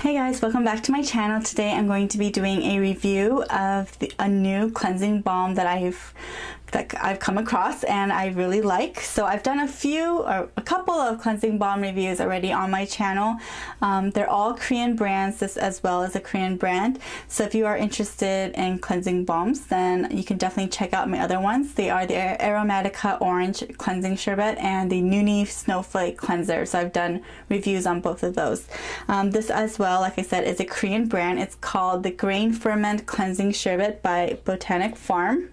Hey guys, welcome back to my channel. Today I'm going to be doing a review of a new cleansing balm that I've come across and I really like. So I've done a couple of cleansing balm reviews already on my channel. They're all Korean brands, this as well as a Korean brand. So if you are interested in cleansing balms, then you can definitely check out my other ones. They are the Aromatica Orange Cleansing Sherbet and the Nooni Snowflake Cleanser. So I've done reviews on both of those. This as well, like I said, is a Korean brand. It's called the Grain Ferment Cleansing Sherbet by Botanic Farm.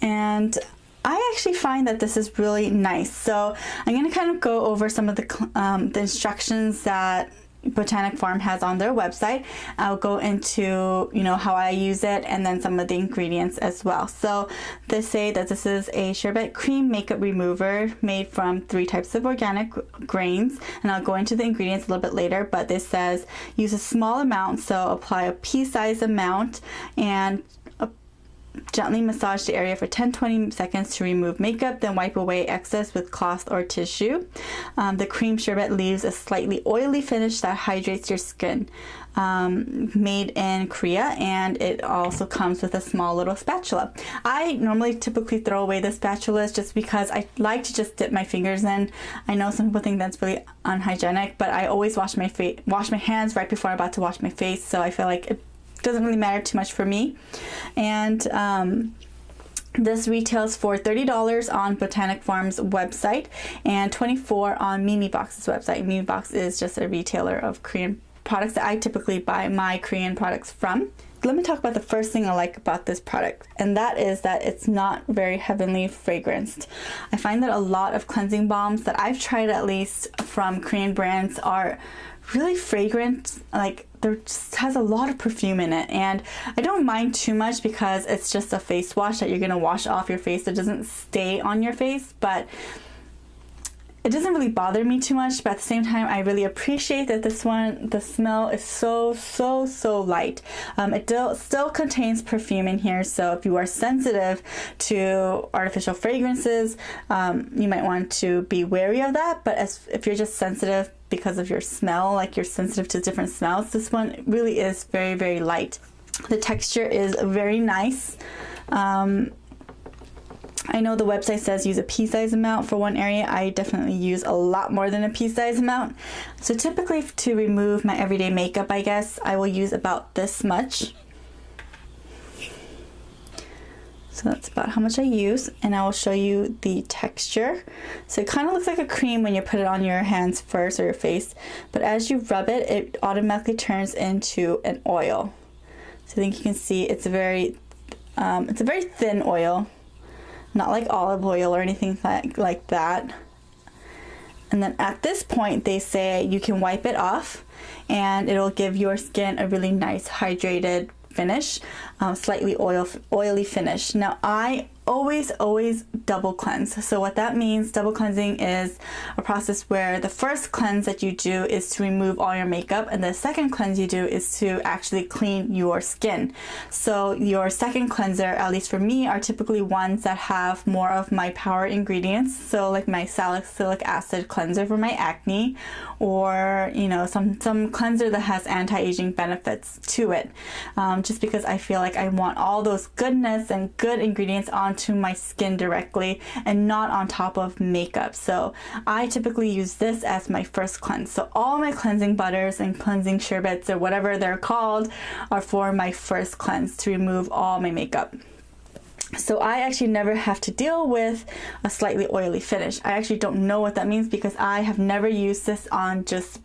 And I actually find that this is really nice. So I'm going to kind of go over some of the instructions that Botanic Farm has on their website. I'll go into, how I use it and then some of the ingredients as well. So they say that this is a sherbet cream makeup remover made from 3 types of organic grains, and I'll go into the ingredients a little bit later, but this says use a small amount, so apply a pea-sized amount and gently massage the area for 10-20 seconds to remove makeup, then wipe away excess with cloth or tissue. The cream sherbet leaves a slightly oily finish that hydrates your skin. Made in Korea, and it also comes with a small little spatula. I normally typically throw away the spatulas just because I like to just dip my fingers in. I know some people think that's really unhygienic, but I always wash my hands right before I'm about to wash my face, so I feel like it doesn't really matter too much for me. And this retails for $30 on Botanic Farm's website and $24 on Mimibox's website. Mimibox is just a retailer of Korean products that I typically buy my Korean products from. Let me talk about the first thing I like about this product, and that is that it's not very heavily fragranced. I find that a lot of cleansing balms that I've tried, at least from Korean brands, are really fragrant. Like, there just has a lot of perfume in it, and I don't mind too much because it's just a face wash that you're gonna wash off your face. It doesn't stay on your face, but it doesn't really bother me too much. But at the same time, I really appreciate that this one, the smell is so light. It still contains perfume in here, so if you are sensitive to artificial fragrances, you might want to be wary of that. But if you're just sensitive because of your smell, like you're sensitive to different smells, this one really is very light. The texture is very nice. I know the website says use a pea-sized amount for one area. I definitely use a lot more than a pea-sized amount. So typically to remove my everyday makeup, I guess, I will use about this much. So that's about how much I use, and I will show you the texture. So it kind of looks like a cream when you put it on your hands first or your face, but as you rub it, it automatically turns into an oil. So I think you can see it's a very thin oil. Not like olive oil or anything like that. And then at this point, they say you can wipe it off and it'll give your skin a really nice hydrated finish, slightly oily finish. Now I always double cleanse. So what that means, double cleansing is a process where the first cleanse that you do is to remove all your makeup, and the second cleanse you do is to actually clean your skin. So your second cleanser, at least for me, are typically ones that have more of my power ingredients, so like my salicylic acid cleanser for my acne, or some cleanser that has anti-aging benefits to it, just because I feel like I want all those goodness and good ingredients onto my skin directly and not on top of makeup. So I typically use this as my first cleanse. So all my cleansing butters and cleansing sherbets, or whatever they're called, are for my first cleanse to remove all my makeup. So I actually never have to deal with a slightly oily finish. I actually don't know what that means because I have never used this on just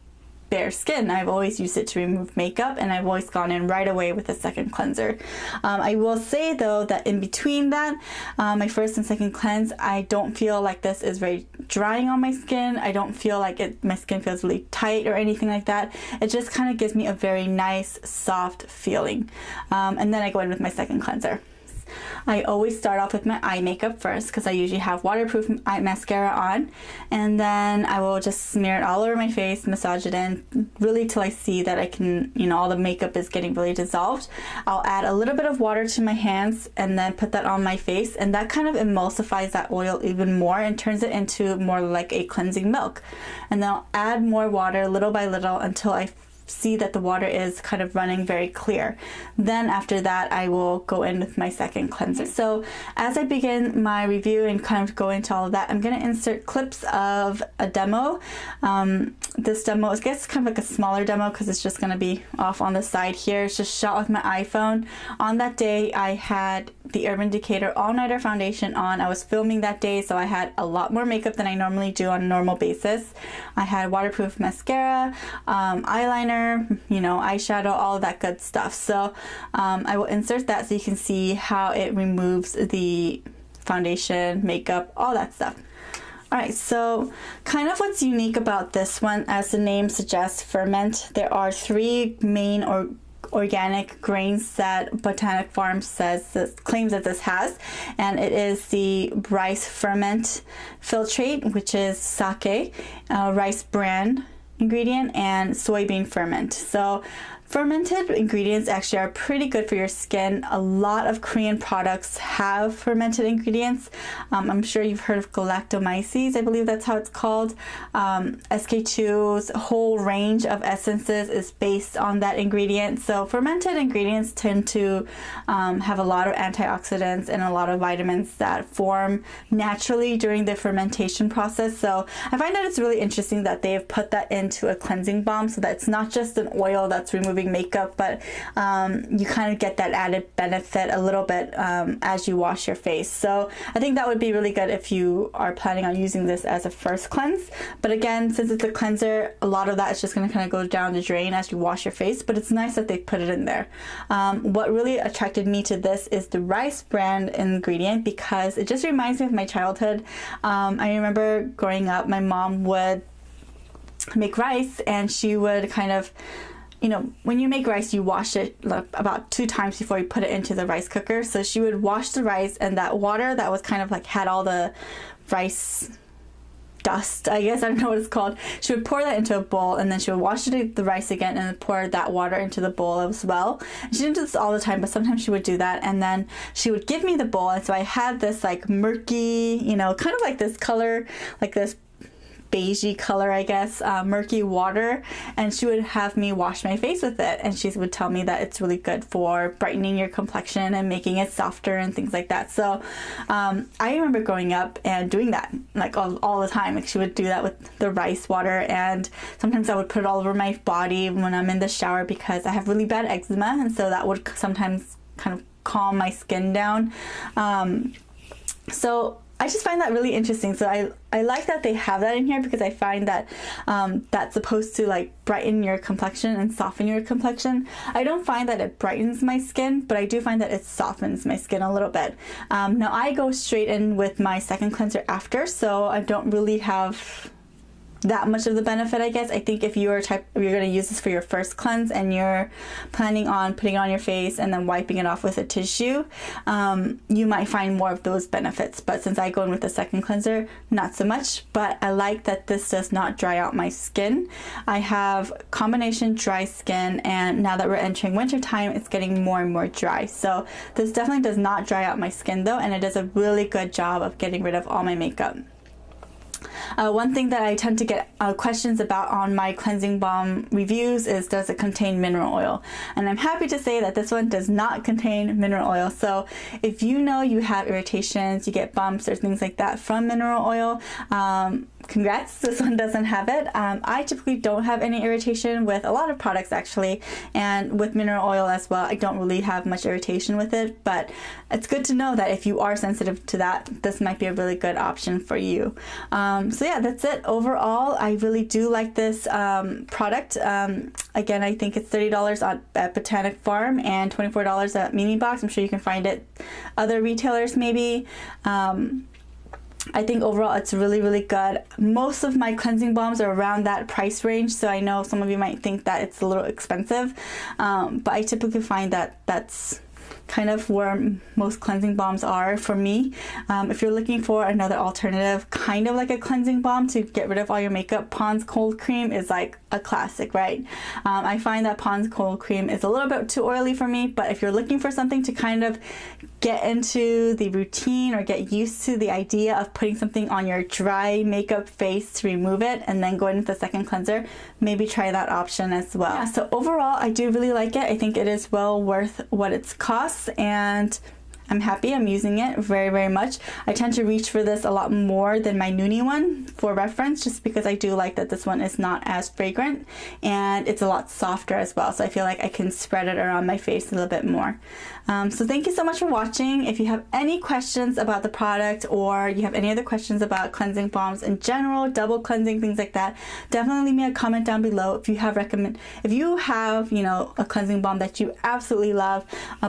bare skin. I've always used it to remove makeup, and I've always gone in right away with a second cleanser. I will say though that in between that, my first and second cleanse, I don't feel like this is very drying on my skin. I don't feel like my skin feels really tight or anything like that. It just kind of gives me a very nice soft feeling. And then I go in with my second cleanser. I always start off with my eye makeup first because I usually have waterproof eye mascara on, and then I will just smear it all over my face, massage it in really till I see that I can, all the makeup is getting really dissolved. I'll add a little bit of water to my hands and then put that on my face, and that kind of emulsifies that oil even more and turns it into more like a cleansing milk. And then I'll add more water little by little until I see that the water is kind of running very clear. Then after that, I will go in with my second cleanser. So as I begin my review and kind of go into all of that, I'm going to insert clips of a demo. This demo is, I guess, kind of like a smaller demo because it's just going to be off on the side here. It's just shot with my iPhone. On that day, I had the Urban Decay All-Nighter Foundation on. I was filming that day, so I had a lot more makeup than I normally do on a normal basis. I had waterproof mascara, eyeliner, eyeshadow, all of that good stuff. So I will insert that so you can see how it removes the foundation, makeup, all that stuff. Alright, so kind of what's unique about this one, as the name suggests, Ferment, there are 3 main organic grains that Botanic Farm claims that this has, and it is the rice ferment filtrate, which is sake, rice bran ingredient, and soybean ferment. So fermented ingredients actually are pretty good for your skin. A lot of Korean products have fermented ingredients. I'm sure you've heard of galactomyces, I believe that's how it's called. SK2's whole range of essences is based on that ingredient. So fermented ingredients tend to have a lot of antioxidants and a lot of vitamins that form naturally during the fermentation process. So I find that it's really interesting that they have put that into a cleansing balm so that it's not just an oil that's removing makeup, but you kind of get that added benefit a little bit as you wash your face. So I think that would be really good if you are planning on using this as a first cleanse. But again, since it's a cleanser, a lot of that is just going to kind of go down the drain as you wash your face, but it's nice that they put it in there. What really attracted me to this is the rice bran ingredient, because it just reminds me of my childhood. I remember growing up, my mom would make rice, and she would kind of, when you make rice, you wash it about 2 times before you put it into the rice cooker. So she would wash the rice, and that water that was kind of like had all the rice dust, I guess, I don't know what it's called, she would pour that into a bowl, and then she would wash the rice again and pour that water into the bowl as well. And she didn't do this all the time, but sometimes she would do that, and then she would give me the bowl, and so I had this like murky, kind of like this color, like this beigey color, I guess, murky water, and she would have me wash my face with it, and she would tell me that it's really good for brightening your complexion and making it softer and things like that. So I remember growing up and doing that like all the time. Like she would do that with the rice water, and sometimes I would put it all over my body when I'm in the shower because I have really bad eczema, and so that would sometimes kind of calm my skin down. So I just find that really interesting. So I like that they have that in here, because I find that that's supposed to like brighten your complexion and soften your complexion. I don't find that it brightens my skin, but I do find that it softens my skin a little bit. Now I go straight in with my second cleanser after, so I don't really have that much of the benefit, I guess. I think if you're going to use this for your first cleanse and you're planning on putting it on your face and then wiping it off with a tissue, you might find more of those benefits. But since I go in with the second cleanser, not so much. But I like that this does not dry out my skin. I have combination dry skin, and now that we're entering winter time, it's getting more and more dry. So this definitely does not dry out my skin though, and it does a really good job of getting rid of all my makeup. One thing that I tend to get questions about on my cleansing balm reviews is, does it contain mineral oil? And I'm happy to say that this one does not contain mineral oil. So if you know you have irritations, you get bumps or things like that from mineral oil, congrats, this one doesn't have it. I typically don't have any irritation with a lot of products actually, and with mineral oil as well, I don't really have much irritation with it, but it's good to know that if you are sensitive to that, this might be a really good option for you. So yeah, that's it. Overall, I really do like this product. Again, I think it's $30 at Botanic Farm and $24 at Mini Box. I'm sure you can find it other retailers maybe. I think overall it's really, really good. Most of my cleansing balms are around that price range, so I know some of you might think that it's a little expensive, but I typically find that that's kind of where most cleansing balms are for me. If you're looking for another alternative, kind of like a cleansing balm to get rid of all your makeup, Pond's Cold Cream is like a classic, right? I find that Pond's Cold Cream is a little bit too oily for me, but if you're looking for something to kind of get into the routine or get used to the idea of putting something on your dry makeup face to remove it and then going into the second cleanser, maybe try that option as well. Yeah, so overall, I do really like it. I think it is well worth what it costs, and I'm happy. I'm using it very, very much. I tend to reach for this a lot more than my Nooni one for reference, just because I do like that this one is not as fragrant and it's a lot softer as well. So I feel like I can spread it around my face a little bit more. So thank you so much for watching. If you have any questions about the product, or you have any other questions about cleansing balms in general, double cleansing, things like that, definitely leave me a comment down below. If you have, you know, a cleansing balm that you absolutely love,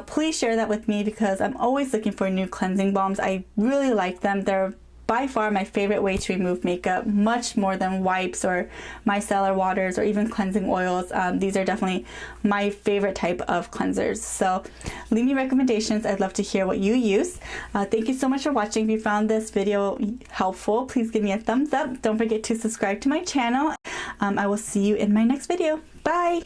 please share that with me, because I'm always looking for new cleansing balms. I really like them. They're by far my favorite way to remove makeup, much more than wipes or micellar waters or even cleansing oils. These are definitely my favorite type of cleansers. So leave me recommendations. I'd love to hear what you use. Thank you so much for watching. If you found this video helpful, please give me a thumbs up. Don't forget to subscribe to my channel. I will see you in my next video. Bye!